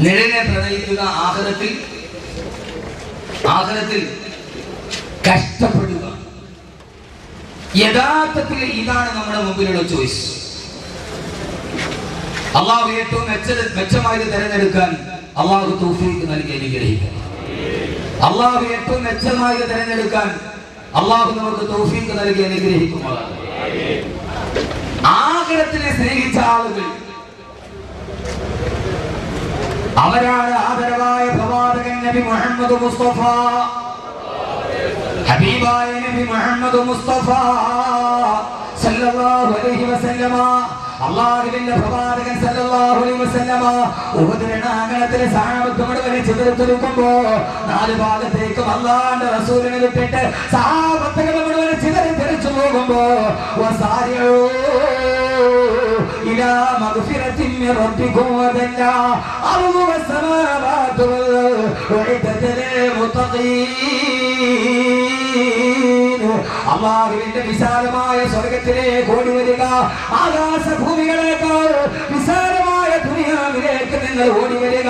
നിഴലിനെ പ്രണയിക്കുക ആഖിറത്തിൽ കഷ്ടപ്പെടുക. യഥാർത്ഥത്തിൽ ഇതാണ് നമ്മുടെ മുമ്പിലുള്ള ചോയ്സ്. അള്ളാഹു ഏറ്റവും മെച്ചമായത് തിരഞ്ഞെടുക്കാൻ അള്ളാഹു തൗഫീഖ് നൽകി അനുഗ്രഹിക്കണം. അള്ളാഹു ഏറ്റവും മെച്ചമായത് തിരഞ്ഞെടുക്കാൻ അള്ളാഹു നമുക്ക് തൗഫീഖ് നൽകി അനുഗ്രഹിക്കുമാറാണ്. ആഖിറത്തിനെ സ്നേഹിച്ച ആളുകൾ അവരാണ് ആദരവായ പ്രവാചകൻ നബി മുഹമ്മദ് മുസ്തഫ, ഹബീബായ നബി മുഹമ്മദ് മുസ്തഫ സല്ലല്ലാഹു അലൈഹി വസല്ലമ. അല്ലാഹുവിന്റെ പ്രവാചകൻ സല്ലല്ലാഹു അലൈഹി വസല്ലമ ഉഹദ് രണാങ്കണത്തിലെ സഹാബത്ത് മുഴുവൻ ചിതറിത്തെറിക്കുമ്പോൾ നാല് ഭാഗത്തേക്കും അല്ലാഹുവിന്റെ റസൂലിനെ വിട്ടിട്ട് സഹാബത്തുകൾ മുഴുവൻ ചിതറിത്തെറിച്ചു പോകുമ്പോൾ വസാരിഊ ഇലാ മഗ്ഫിറത്തിൻ മിൻ റബ്ബികും വദല്ല അർദു വസ്സമാവാതു വഇദത ലിൽ മുത്തഖീൻ. അല്ലാഹുവിന്റെ വിശാലമായ സ്വർഗ്ഗത്തിലേക്ക് ഓടി വരിക, ആകാശഭൂമികളേക്കാൾ വിശാലമായ ദുനിയാവിലേക്ക് നിങ്ങൾ ഓടി വരിക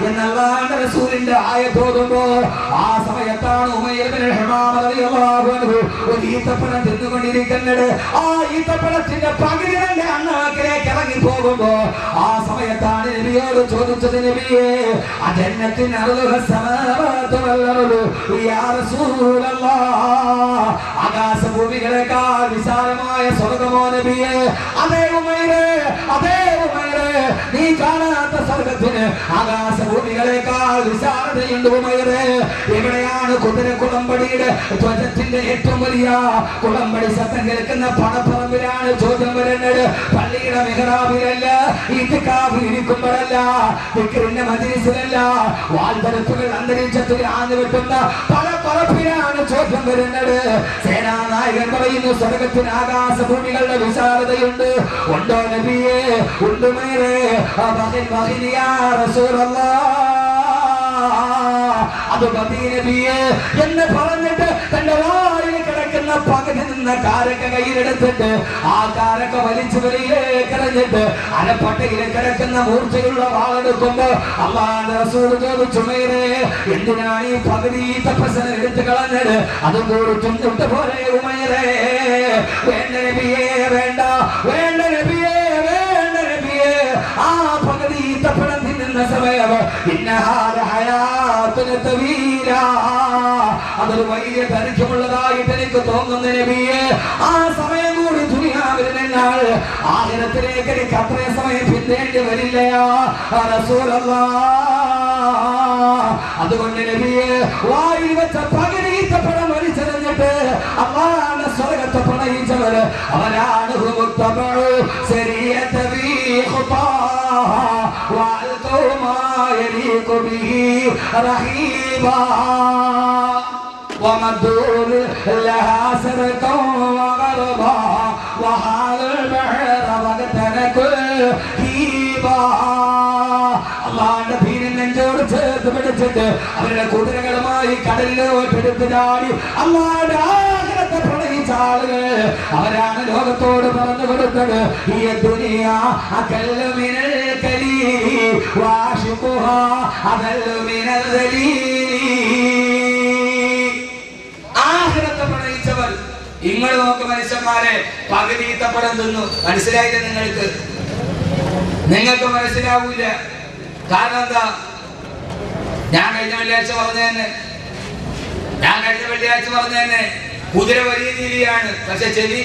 എന്നല്ലാഹുവിന്റെ റസൂലിന്റെ ആയത്ത് ഓതുമ്പോൾ ആ സമയത്താണ് ഉമയ്യ ഇബ്നു ഹമാമ റളിയല്ലാഹു അൻഹു ഒരു ഈത്തപ്പഴം തിന്നുകൊണ്ടിരിക്കുന്നത്. ആ ഈത്തപ്പഴത്തിന്റെ പകുതി തന്നെ അണ്ണാക്കിലേക്ക് ഇറങ്ങി പോകുമ്പോ ആ സമയത്താണ് നബിയോട് ചോദിച്ചത്, നബിയേ അജന്നത്തിൻ അർളുഹ സമാവാതു വൽ അർളു യാ റസൂലല്ലാഹ്, ആകാശഭൂമികളേക്കാൾ വിശാലമായ സ്വർഗ്ഗമോ നബിയേ? അതേ ഉമൈറേ, അതേ ഉമൈറേ, നീ കാണാത്ത സ്വർഗ്ഗത്തിന് ആകാശഭൂമികളേക്കാൾ വിശാലതയുണ്ട് ഉമൈറേ. എവിടെയാണ് കുതിരക്കുളമ്പടിയുടെ ധ്വജത്തിന്റെ ഏറ്റവും വലിയ കുളമ്പടി ശബ്ദം കേൾക്കുന്ന പണപ്പറമ്പിലാണ് ചോദ്യം വരുന്നത്. പള്ളിയുടെ മെഹ്റാബിലല്ല, ഇത്തിക്കാഫിൽ ഇരിക്കുമ്പോഴല്ല, ദിക്റിന്റെ മജ്‌ലിസിലല്ല, വാൽതരത്തുകൾ അന്തരീക്ഷത്തിൽ ആഞ്ഞു വെട്ടുന്ന പണപ്പറമ്പിലാണ് ചോദ്യം വരുന്നത്. സേനാനായകൻ പറയുന്നു, സ്വർഗ്ഗത്തിന് ആകാശഭൂമികളുടെ വിശാലതയുണ്ട്. ഉണ്ടോ നബിയേ? ഉണ്ട് മൈറേ. യാ റസൂലല്ലാഹ്, അത് മതി നബിയേ എന്ന് പറഞ്ഞിട്ട് തന്റെ വായിൽ കിടക്കുന്ന പകുതി നിന്ന കാരക്ക കയ്യിലെടുത്തിട്ട് ആ കാരക്ക വലിച്ചു വെളിയിലേക്ക് എറിഞ്ഞിട്ട് അരപ്പട്ടയിൽ കിടക്കുന്ന മൂർച്ചയുള്ള വാളെടുക്കുമ്പോ അല്ലാഹുവിന്റെ റസൂൽ ചോദിച്ചു, ഉമൈറേ എന്തിനാണ് ഈ പകുതി തപസ്സന എടുത്ത് കളഞ്ഞത്? അതും കൂടി തിന്നിട്ട് പോലെ ഉമൈറേ. വേണ്ട നബിയേ, വേണ്ട, വേണ്ട നബിയേ, വേണ്ട നബിയേ. ആ പകുതി തപ്പണം തിന്നുന്ന സമയം അതൊരു വലിയ ദൈർഘ്യമുള്ളതായിട്ട് എനിക്ക് തോന്നുന്നു നബിയേ. ആ സമയം കൂടി ദുനിയാവിൽ നിന്നാൽ ആഖിറത്തിലേക്ക് എനിക്ക് അത്രയും സമയം പിന്നേണ്ടി വരില്ലയാ റസൂലല്ലാഹ്. അതുകൊണ്ട് നബിയേ വായിൽ വെച്ച പകുതി തപ്പണം വലിച്ചെറിഞ്ഞിട്ട് അല്ലാഹുവിന്റെ സ്വർഗ്ഗത്തെ പ്രണയിച്ചവർ അവരാണ് മുത്തബഉ ശരീഅത ബി ഖുതാഹ വഅൽഖൗ മാ യലീഖു ബിഹി റഹീബാ ومدور لها سرقا وغربا وحال البحر وقتنك هيبا. അള്ളാന്റെ ഭീരൻ നെഞ്ചോട് ചേർത്ത് പിടിച്ചിട്ട് അവരുടെ കുതിരകളുമായി കടലിലോട്ട് എടുത്ത് ചാടി അള്ളാന്റെ ആഗ്രഹത്തെ പ്രണയിച്ച ആളുകൾ അവരാണ് ലോകത്തോട് പറഞ്ഞു കൊടുത്തത്, ഈ ദുനിയാ അകല്ലു മിനൽ കലീലി വാശിഖുഹാ അകല്ലു മിനൽ ദലീലി. ആഖിറത്തെ പ്രണയിച്ചവർ നിങ്ങൾ നോക്ക് മനുഷ്യന്മാരെ, പകുതി ഈത്തപ്പഴം തിന്നു. മനസ്സിലായില്ല നിങ്ങൾക്ക്? നിങ്ങൾക്ക് മനസ്സിലാവൂല. കാരണം എന്താ? ഞാൻ കഴിഞ്ഞ വെള്ളിയാഴ്ച പറഞ്ഞ തന്നെ കുതിര വലിയ ജീവിയാണ്, പക്ഷെ ചെവി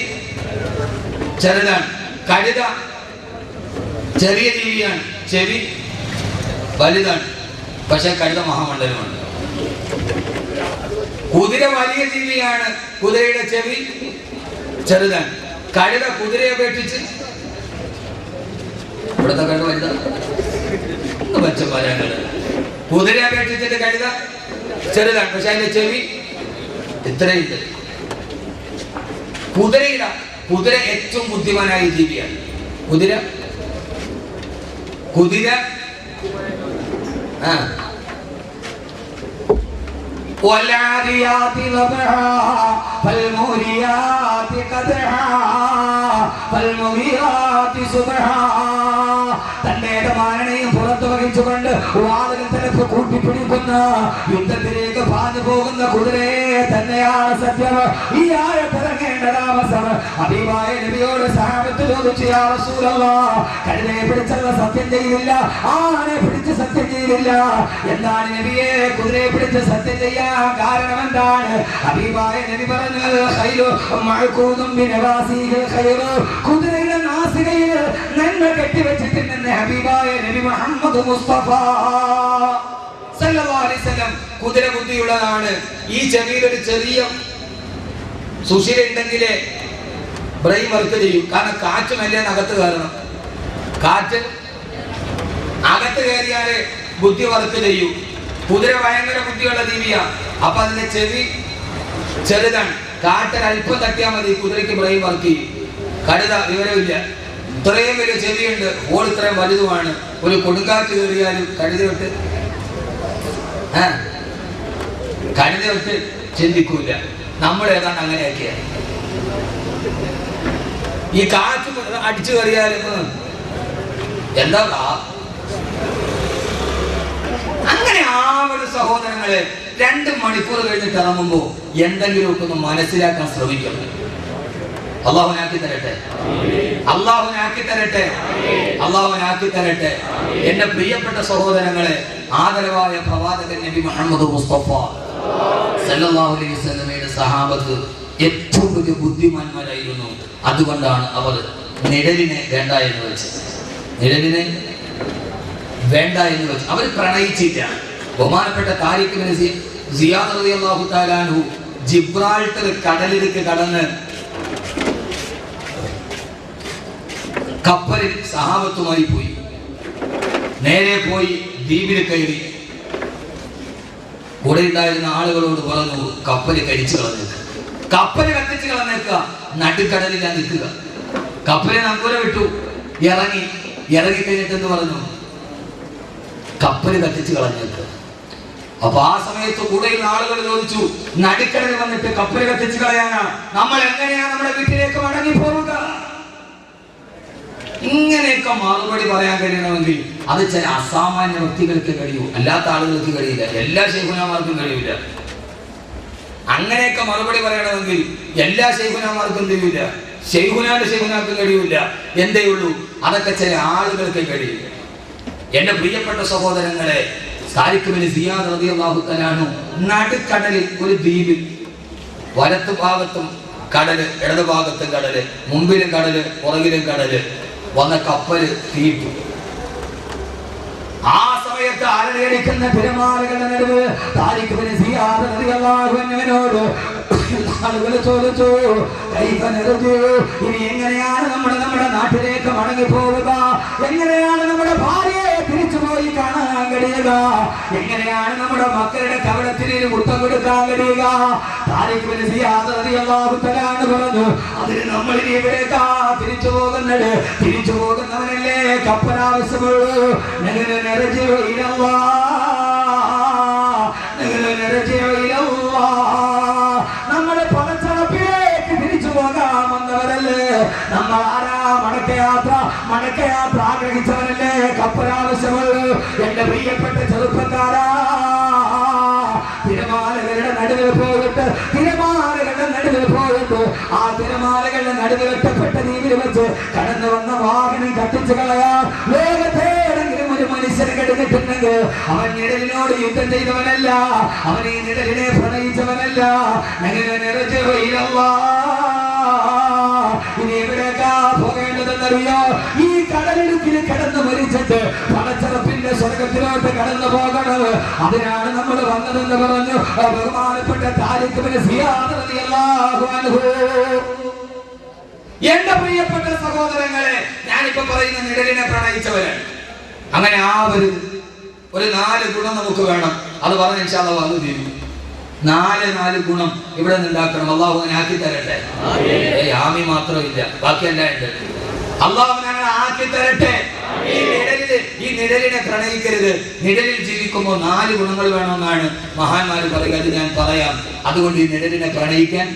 ചെറുതാണ്. കഴുത ചെറിയ ജീവിയാണ്, ചെവി വലുതാണ്, പക്ഷെ കഴുത മഹാമണ്ഡലമാണ്. കുതിര വലിയ ജീവിയാണ്, കുതിരയുടെ ചെവി ചെറുതാണ്. കഴുത കുതിരയെ അപേക്ഷിച്ച് ഇവിടുത്തെ കഴുത വലുതാണ്. കുതിരയെ അപേക്ഷിച്ചിട്ട് കഴുത ചെറുതാണ്, പക്ഷെ അതിന്റെ ചെവി ഇത്രയുണ്ട്. കുതിര ഏറ്റവും ബുദ്ധിമാനായ ജീവിയാണ്. കുതിര والعاديات ضبحا فالموريات قدحا فالمغيرات صبحا. തന്റെ മാനനെയും പുറത്തു വഹിച്ചുകൊണ്ട് വാതിൽ തലപ്പ് കൂട്ടിപ്പിടിക്കുന്ന യുദ്ധത്തിലേക്ക് പാഞ്ഞു പോകുന്ന കുതിരയെ തന്നെയാണ് സത്യം. ഈ ആയത്തിറങ്ങേണ്ട താമസം ഹബീബായ നബിയോട് സഹാബത്ത് ചോദിച്ചു, യാ റസൂലല്ലാഹ്, കഴുതയെ പിടിച്ചുള്ള സത്യം ചെയ്തില്ല, ആനെ പിടിച്ച് സത്യം ചെയ്തില്ല, എന്താണ് നബിയെ കുതിരയെ പിടിച്ച് സത്യം ചെയ്യാൻ കാരണം എന്താണ്? ഹബീബായ നബി പറഞ്ഞത്, ഖൈറു മഅഖൂദും ബിനവാസിഹിൽ ഖൈറു, കുതിരയുടെ നാസികയിൽ നന്മ കെട്ടിവെച്ചിട്ടുണ്ടെന്ന് ഹബീബായ നബി മുഹമ്മദ് മുസ്തഫ സല്ലല്ലാഹു അലൈഹി വസല്ലം. കുതിര ബുദ്ധിയുള്ളതാണ്. ഈ ചെവിയിലൊരു ചെറിയ സുശീല ഉണ്ടെങ്കിലേ ബ്രെയിൻ വർക്ക് ചെയ്യും. കാരണം കാറ്റ് മെല്ലെ അകത്ത് കയറണം. കാറ്റ് അകത്ത് കയറിയാല് ബുദ്ധി വർക്ക് ചെയ്യും. കുതിര ഭയങ്കര ബുദ്ധിയുള്ള ജീവിയാ. അപ്പൊ അതിന്റെ ചെവി ചെറുതാണ്. കാറ്റൽ അല്പം തട്ടിയാൽ മതി, കുതിരയ്ക്ക് ബ്രെയിൻ വർക്ക് ചെയ്യും. കഴുത വിവരമില്ല, ഇത്രയും വലിയ ചെവിയുണ്ട്, ഓൾ ഇത്രയും വലുതുമാണ്. ഒരു കൊടുങ്കാറ്റ് കയറിയാലും കഴുത വിട്ട് ചിന്തിക്കൂല. നമ്മൾ ഏതാണ്ട് അങ്ങനെയൊക്കെയാ. ഈ കാറ്റ് അടിച്ചു കയറിയാലും എന്താ അങ്ങനെ ആവൊരു സഹോദരങ്ങളെ 2 മണിക്കൂർ കഴിഞ്ഞിട്ട് ഇറങ്ങുമ്പോ എന്തെങ്കിലുമൊക്കെ ഒന്ന് മനസ്സിലാക്കാൻ ശ്രമിക്കണം. അള്ളാഹുനാക്കി തരട്ടെ, അള്ളാഹുനാക്കി തരട്ടെ, അള്ളാഹുനാക്കി തരട്ടെ. എന്റെ പ്രിയപ്പെട്ട സഹോദരങ്ങളെ, ആദരവായ പ്രവാചകൻ നബി മുഹമ്മദ് മുസ്തഫ സല്ലല്ലാഹു അലൈഹി വസല്ലമയുടെ സഹാബത്ത് ഏറ്റവും വലിയ ബുദ്ധിമാന്മാരായിരുന്നു. അതുകൊണ്ടാണ് അവർ നിഴലിനെ വേണ്ട എന്ന് വെച്ചത്. നിഴലിനെ വേണ്ട എന്ന് വെച്ച് അവർ പ്രണയിച്ചില്ല. ബഹുമാനപ്പെട്ട താരിഖ് ഇബ്നു സിയാദ് റളിയല്ലാഹു തആല അൻഹു ജിബ്രാൾട്ടർ കടലിലേക്ക് കടന്ന് കപ്പലിൽ സഹാബത്തുമായി പോയി. നേരെ പോയി ദ്വീപിൽ കയറി. കൂടെ ഉണ്ടായിരുന്ന ആളുകളോട് പറഞ്ഞു, കപ്പല് കരിച്ചു കളഞ്ഞേക്കുക, കപ്പല് കത്തിച്ച് കളഞ്ഞേക്കുക, നടുക്കടലിൽ നിൽക്കുക. കപ്പലെ നങ്കൂര വിട്ടു, ഇറങ്ങിക്കഴിഞ്ഞിട്ട് എന്ന് പറഞ്ഞു, കപ്പല് കത്തിച്ച് കളഞ്ഞേക്കുക. അപ്പൊ ആ സമയത്ത് കൂടെയുള്ള ആളുകൾ ചോദിച്ചു, നടുക്കടലിൽ വന്നിട്ട് കപ്പല് കത്തിച്ച് കളയാനാ? നമ്മൾ എങ്ങനെയാണ് നമ്മുടെ വീട്ടിലേക്ക് മടങ്ങി പോവുക? ഇങ്ങനെയൊക്കെ മറുപടി പറയാൻ കഴിയണമെങ്കിൽ അത് ചില അസാമാന്യ വ്യക്തികൾക്ക് കഴിയൂ, അല്ലാത്ത ആളുകൾക്ക് കഴിയില്ല. എല്ലാ ശൈഖുനാമാർക്കും കഴിയില്ല. അങ്ങനെയൊക്കെ മറുപടി പറയണമെങ്കിൽ എല്ലാ ശൈഖുനാമാർക്കും കഴിയില്ല, ശൈഖുനാർക്കും കഴിയില്ല. എന്തേ ഉള്ളൂ, അതൊക്കെ ചില ആളുകൾക്ക് കഴിയില്ല. എന്റെ പ്രിയപ്പെട്ട സഹോദരങ്ങളെ, താരിഖ് ഇബ്നു സിയാദ് റളിയല്ലാഹു തആല അൻഹു നടുക്കടലിൽ ഒരു ദ്വീപിൽ, വലത്തു ഭാഗത്തും കടല്, ഇടതു ഭാഗത്തും കടല്, മുമ്പിലും കടല്, പുറകിലും കടല്, വന്ന കപ്പല് തീറ്റു. ആ സമയത്ത് അലറിയടിക്കുന്ന തിരമാലകളുടെ നടുവ് താരിഖ് ഇബ്നു സിയാദ് റളിയല്ലാഹു അൻഹുവിനോട് ആളുകൾ ചോദിച്ചു, ഇനി എങ്ങനെയാണ് നമ്മുടെ നാട്ടിലേക്ക് മടങ്ങി പോവുക? എങ്ങനെയാണ് നമ്മുടെ ഭാര്യയെ തിരിച്ചുപോയി കാണാൻ കഴിയുക? എങ്ങനെയാണ് നമ്മുടെ മക്കളുടെ കവടത്തിന് മുത്തം കൊടുക്കാൻ കഴിയുക? താരിഖ് ഇബ്നു സിയാദ് റളിയല്ലാഹു തആല അൻഹു പറഞ്ഞു, അതിന് നമ്മൾ ഇനി എവിടേക്കാ തിരിച്ചു പോകുന്നത്? തിരിച്ചു പോകുന്നവനല്ലേ കപ്പലാവശ്യമുള്ളൂ. നമ്മുടെ പണച്ചടപ്പിലേക്ക് തിരിച്ചു പോകാമെന്നവരല്ലേ നമ്മൾ. ആരാ? മടക്കയാത്ര ആഗ്രഹിച്ചവരല്ലേ കപ്പലാവശ്യമുള്ളൂ. എന്റെ പ്രിയപ്പെട്ട ചെറുപ്പക്കാരാ, തിരമാലകളുടെ നടുവിൽ പോയിട്ട് ആ തിരമാലകളുടെ നടുവിൽ ഒറ്റപ്പെട്ട ദ്വീപിൽ വെച്ച് കടന്നു വന്ന വാഹനം കത്തിച്ചു കളയാൻ ലോകത്തേടെങ്കിലും ഒരു മനുഷ്യന് കിടന്നിട്ടുണ്ടെങ്കിൽ അവൻ നിഴലിനോട് യുദ്ധം ചെയ്തവനല്ല, അവൻ ഈ നിഴലിനെ പ്രണയിച്ചവനല്ല. ഇനി എവിടേക്കാ പോകേണ്ടതെന്നറിയോ? ഈ കടലിടുക്കിൽ കിടന്ന് മരിച്ചിട്ട് പണച്ചറപ്പിന്റെ സ്വർഗത്തിലോട്ട് കടന്നു പോകണം. അതിനാണ് നമ്മൾ വന്നതെന്ന് പറഞ്ഞു ബഹുമാനപ്പെട്ട താരിഖ് ഇബ്നു സിയാദ് റളിയല്ലാഹു അൻഹു. എന്റെ പ്രിയപ്പെട്ട സഹോദരങ്ങളെ, ഞാനിപ്പോ പറയുന്ന നിഴലിനെ പ്രണയിച്ചവരാണ്. അങ്ങനെ ആവരുത്. ഒരു 4 ഗുണം നമുക്ക് വേണം. അത് പറഞ്ഞ ഇൻഷാ അല്ലാഹ് വന്നു തീരും. 4 ഗുണം ഇവിടെ നിന്നുണ്ടാക്കണം. അള്ളാഹു അങ്ങനെ ആക്കി തരട്ടെ. ആമി മാത്രമില്ല, ബാക്കിയെല്ലാം ഉണ്ട്. അള്ളാഹു അങ്ങനെ ആക്കി തരട്ടെ. ഈ നിഴലിനെ പ്രണയിക്കരുത്. നിഴലിൽ ജീവിക്കുമ്പോൾ 4 ഗുണങ്ങൾ വേണമെന്നാണ് മഹാന്മാർ പറയുക. അത് ഞാൻ പറയാം. അതുകൊണ്ട് ഈ നിഴലിനെ പ്രണയിക്കാൻ